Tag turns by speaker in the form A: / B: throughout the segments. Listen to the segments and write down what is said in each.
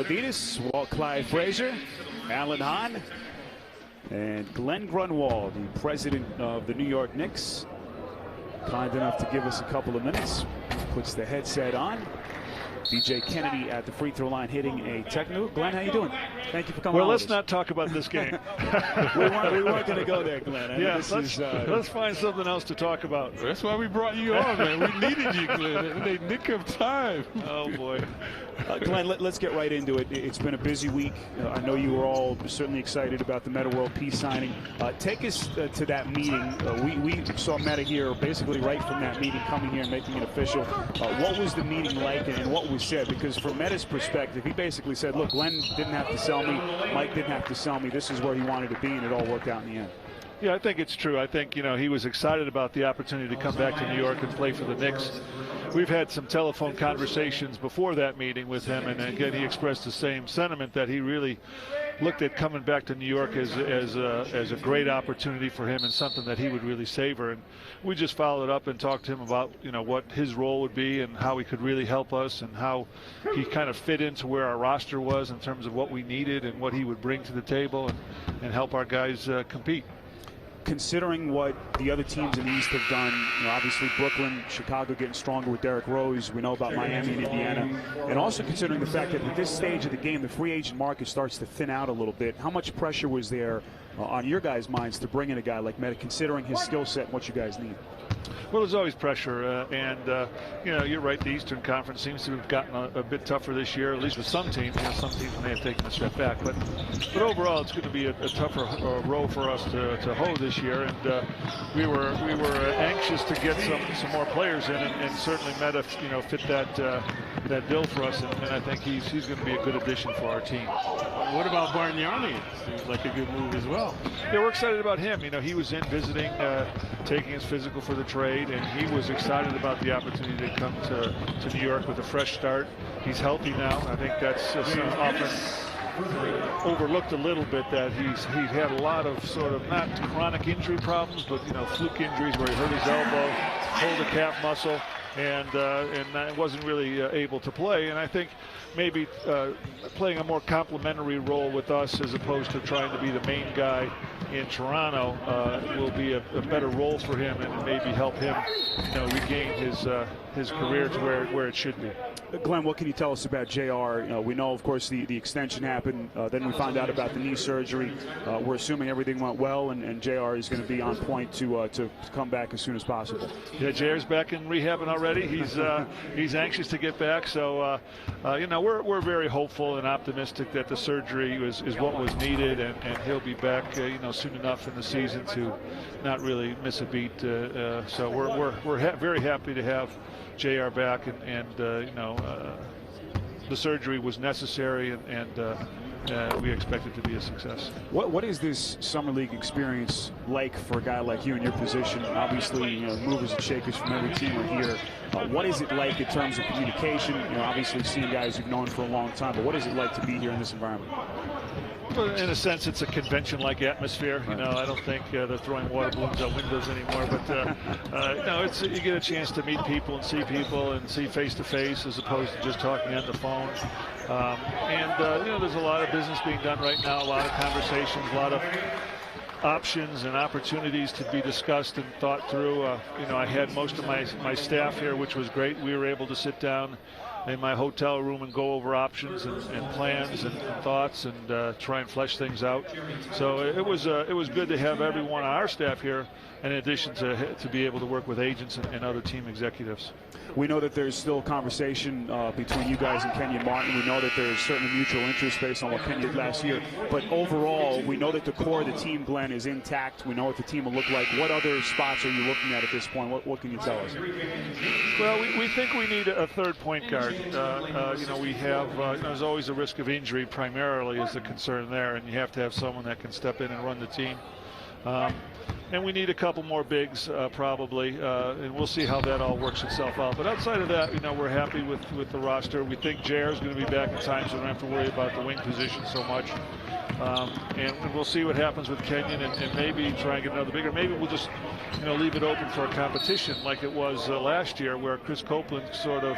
A: Adidas, Walt Clyde Frazier, Alan Hahn, and Glenn Grunwald, the president of the New York Knicks, kind enough to give us a couple of minutes. Puts the headset on. DJ Kennedy at the free throw line hitting a technical. Glenn, how you doing? Thank you for coming.
B: Well, let's not talk about this game.
A: we weren't going to go there, Glenn.
B: Let's find something else to talk about.
C: That's why we brought you on, man. We needed you, Glenn, in a nick of time.
B: Oh, boy.
A: Glenn, let's get right into it. It's been a busy week. I know you were all certainly excited about the Meta World Peace signing. Take us to that meeting. We saw Meta here basically right from that meeting, coming here and making it official. What was the meeting like and what was said? Because from Meta's perspective, he basically said, look, Glenn didn't have to sell me. Mike didn't have to sell me. This is where he wanted to be, and it all worked out in the end.
B: Yeah, I think it's true. I think, he was excited about the opportunity to come back to New York and play for the Knicks. We've had some telephone conversations before that meeting with him, and again, he expressed the same sentiment that he really looked at coming back to New York as a great opportunity for him and something that he would really savor. And we just followed up and talked to him about, what his role would be and how he could really help us and how he kind of fit into where our roster was in terms of what we needed and what he would bring to the table and help our guys compete.
A: Considering what the other teams in the East have done, obviously Brooklyn, Chicago getting stronger with Derrick Rose. We know about Miami and Indiana. And also considering the fact that at this stage of the game, the free agent market starts to thin out a little bit. How much pressure was there on your guys' minds to bring in a guy like Meta, considering his skill set and what you guys need?
B: Well, there's always pressure, you're right. The Eastern Conference seems to have gotten a bit tougher this year, at least with some teams. Some teams may have taken a step back, but overall, it's going to be a tougher row for us to hoe this year. And we were anxious to get some more players in, and certainly Meta, fit that bill for us, and I think he's going to be a good addition for our team.
C: What about Bargnani? Seems like a good move as well.
B: Yeah, we're excited about him. He was in visiting, taking his physical for the trade, and he was excited about the opportunity to come to New York with a fresh start. He's healthy now. I think that's often overlooked a little bit, that he's had a lot of sort of not chronic injury problems, but fluke injuries where he hurt his elbow, pulled a calf muscle, and wasn't really able to play. And I think maybe playing a more complementary role with us as opposed to trying to be the main guy in Toronto will be a better role for him and maybe help him regain his career to where it should be.
A: Glenn, what can you tell us about JR? We know, of course, the extension happened. Then we found out about the knee surgery. We're assuming everything went well, and JR is going to be on point to come back as soon as possible.
B: Yeah, JR's back in rehabbing already. He's anxious to get back. So, we're very hopeful and optimistic that the surgery is what was needed, and he'll be back, soon enough in the season to not really miss a beat. So we're very happy to have JR back, and the surgery was necessary, and we expect it to be a success.
A: What is this summer league experience like for a guy like you in your position? Obviously, movers and shakers from every team are here. What is it like in terms of communication? Obviously seeing guys you've known for a long time, but what is it like to be here in this environment?
B: Well, in a sense, it's a convention-like atmosphere. I don't think they're throwing water balloons out windows anymore. But you get a chance to meet people and see face-to-face as opposed to just talking on the phone. There's a lot of business being done right now, a lot of conversations, a lot of options and opportunities to be discussed and thought through. I had most of my staff here, which was great. We were able to sit down in my hotel room and go over options and plans and thoughts and try and flesh things out. So it was good to have everyone on our staff here, in addition to be able to work with agents and other team executives.
A: We know that there's still conversation between you guys and Kenyon Martin. We know that there's certainly mutual interest based on what Kenyon did last year. But overall, we know that the core of the team, Glenn, is intact. We know what the team will look like. What other spots are you looking at this point? What can you tell us?
B: Well, we think we need a third point guard. We have, there's always a risk of injury primarily is the concern there, and you have to have someone that can step in and run the team. And we need a couple more bigs probably, and we'll see how that all works itself out. But outside of that, we're happy with the roster. We think JR is going to be back in time, so we don't have to worry about the wing position so much. And we'll see what happens with Kenyon, and maybe try and get another bigger. Maybe we'll just leave it open for a competition like it was last year, where Chris Copeland sort of,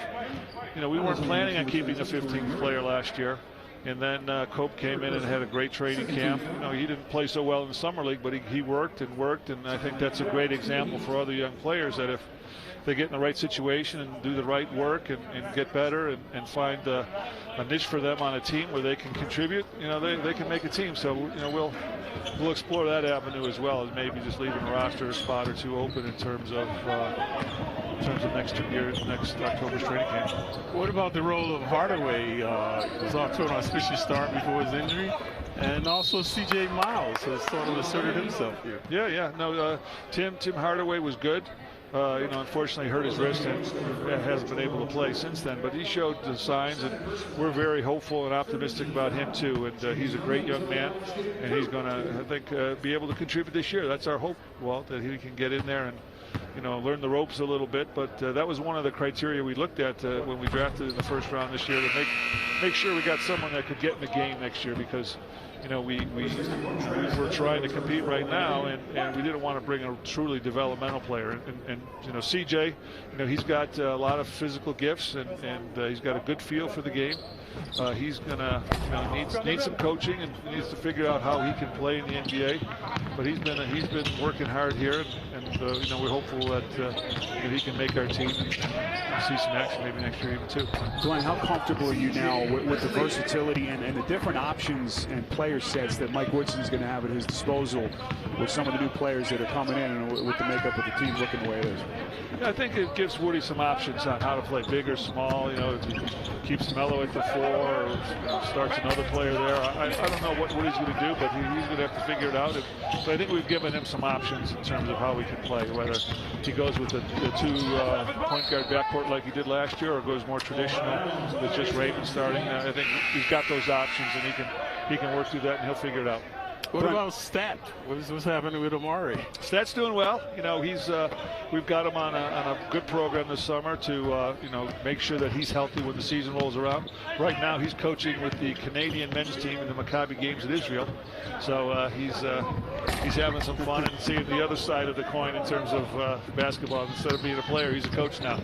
B: we weren't planning on keeping a 15th player last year. And then Cope came in and had a great training camp. You know, he didn't play so well in the summer league, but he worked, and I think that's a great example for other young players that if they get in the right situation and do the right work and get better and find a niche for them on a team where they can contribute, you know, they can make a team. So, you know, we'll explore that avenue as well as maybe just leaving a roster a spot or two open in terms of next October's training camp.
C: What about the role of Hardaway? He was off to an auspicious start before his injury. And also C.J. Miles has sort of asserted himself here.
B: Yeah. No, Tim Hardaway was good. You know, unfortunately hurt his wrist and hasn't been able to play since then. But he showed the signs, and we're very hopeful and optimistic about him too. And he's a great young man, and he's going to, I think, be able to contribute this year. That's our hope, Walt, that he can get in there and, you know, learn the ropes a little bit. But that was one of the criteria we looked at when we drafted in the first round this year, to make sure we got someone that could get in the game next year, because, you know, we're trying to compete right now, and we didn't want to bring a truly developmental player. And you know, CJ, you know, he's got a lot of physical gifts, and he's got a good feel for the game. He's gonna, you know, need some coaching and needs to figure out how he can play in the NBA. But he's been working hard here, and you know, we're hopeful that he can make our team and see some action maybe next year even too.
A: Glenn, how comfortable are you now with the versatility and the different options and player sets that Mike Woodson's going to have at his disposal with some of the new players that are coming in and with the makeup of the team looking the way it is?
B: Yeah, I think it gives Woody some options on how to play big or small. You know, if he keeps Melo at the 4 or, you know, starts another player there. I don't know what Woody's going to do, but he's going to have to figure it out. But I think we've given him some options in terms of how we can play, whether he goes with the 2 point guard backcourt like he did last year, or goes more traditional with just Raymond starting. I think he's got those options, and he can work through that, and he'll figure it out.
C: What about Stat? What's happening with Amari?
B: Stat's doing well. You know, we've got him on a good program this summer to you know, make sure that he's healthy when the season rolls around. Right now, he's coaching with the Canadian men's team in the Maccabi games in Israel. So he's having some fun and seeing the other side of the coin in terms of basketball. Instead of being a player, he's a coach now.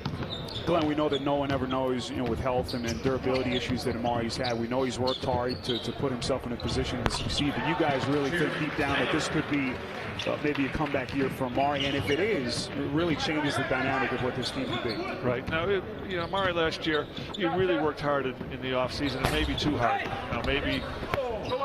A: Glenn, we know that no one ever knows, you know, with health and durability issues that Amari's had. We know he's worked hard to put himself in a position to succeed. But you guys really think deep down that this could be maybe a comeback year for Amari, and if it is, it really changes the dynamic of what this team could be.
B: Right. Now, you know, Amari last year, he really worked hard in the offseason, and maybe too hard. You know, maybe,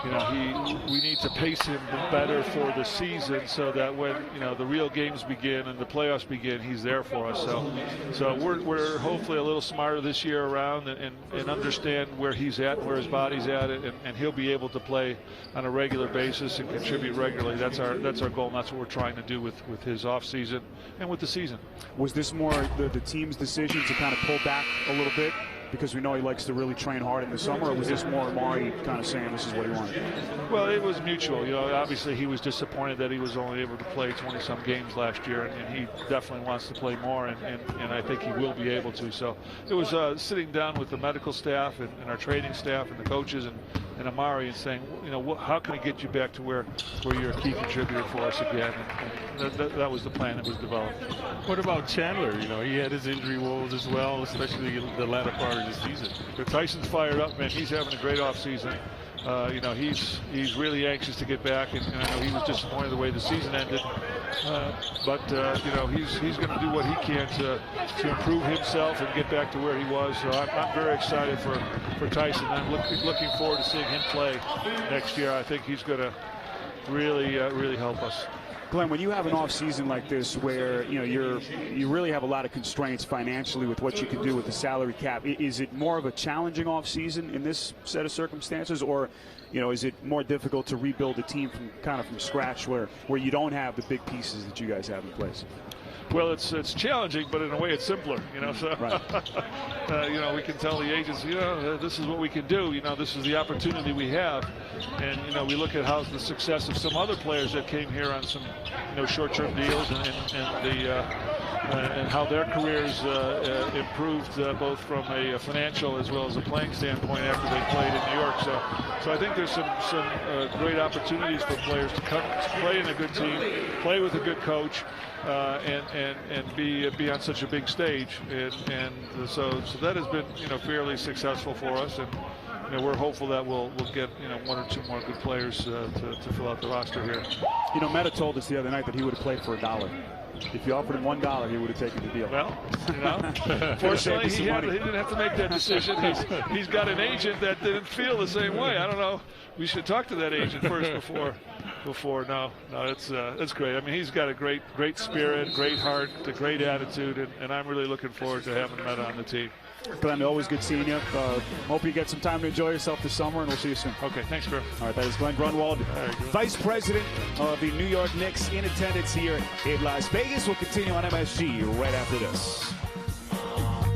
B: you know, we need to pace him better for the season, so that when, you know, the real games begin and the playoffs begin, he's there for us. So we're hopefully a little smarter this year around and understand where he's at and where his body's at, and he'll be able to play on a regular basis and contribute regularly. That's our goal, and that's what we're trying to do with his off season and with the season.
A: Was this more the team's decision to kind of pull back a little bit, because we know he likes to really train hard in the summer, or was this more Amari kind of saying this is what he wanted?
B: Well, it was mutual. You know, obviously he was disappointed that he was only able to play 20-some games last year, and he definitely wants to play more, and I think he will be able to. So it was sitting down with the medical staff and our training staff and the coaches and Amari and saying, you know, how can we get you back to where you're a key contributor for us again? And that was the plan that was developed.
C: What about Chandler? You know, he had his injury woes as well, especially in the latter part of the season.
B: But Tyson's fired up, man. He's having a great offseason. You know, he's really anxious to get back, and I know he was disappointed the way the season ended. But you know, he's going to do what he can to improve himself and get back to where he was. So I'm very excited for Tyson. I'm looking forward to seeing him play next year. I think he's going to really help us.
A: Glenn, when you have an off season like this, where you know you really have a lot of constraints financially with what you can do with the salary cap, is it more of a challenging off season in this set of circumstances, or you know, is it more difficult to rebuild a team from scratch where you don't have the big pieces that you guys have in place?
B: Well, it's challenging, but in a way it's simpler, you know. So,
A: right.
B: You know, we can tell the agents, you know, this is what we can do. You know, this is the opportunity we have, and you know, we look at how the success of some other players that came here on some, you know, short-term deals, and how their careers improved both from a financial as well as a playing standpoint after they played in New York. So I think there's some great opportunities for players to come play in a good team, play with a good coach. And be on such a big stage, and so that has been, you know, fairly successful for us, and we're hopeful that we'll get one or two more good players to fill out the roster here.
A: Meta told us the other night that he would have played for $1. If you offered him $1, he would have taken the deal.
B: Well, fortunately, he didn't have to make that decision. He's got an agent that didn't feel the same way. I don't know. We should talk to that agent first before. No, it's great. I mean, he's got a great spirit, great heart, a great attitude, and I'm really looking forward to having Meta on the team.
A: Glenn, always good seeing you. Hope you get some time to enjoy yourself this summer, and we'll see you soon.
B: Okay, thanks, bro.
A: All right, that is Glenn Grunwald, Vice President of the New York Knicks, in attendance here in Las Vegas. We'll continue on MSG right after this.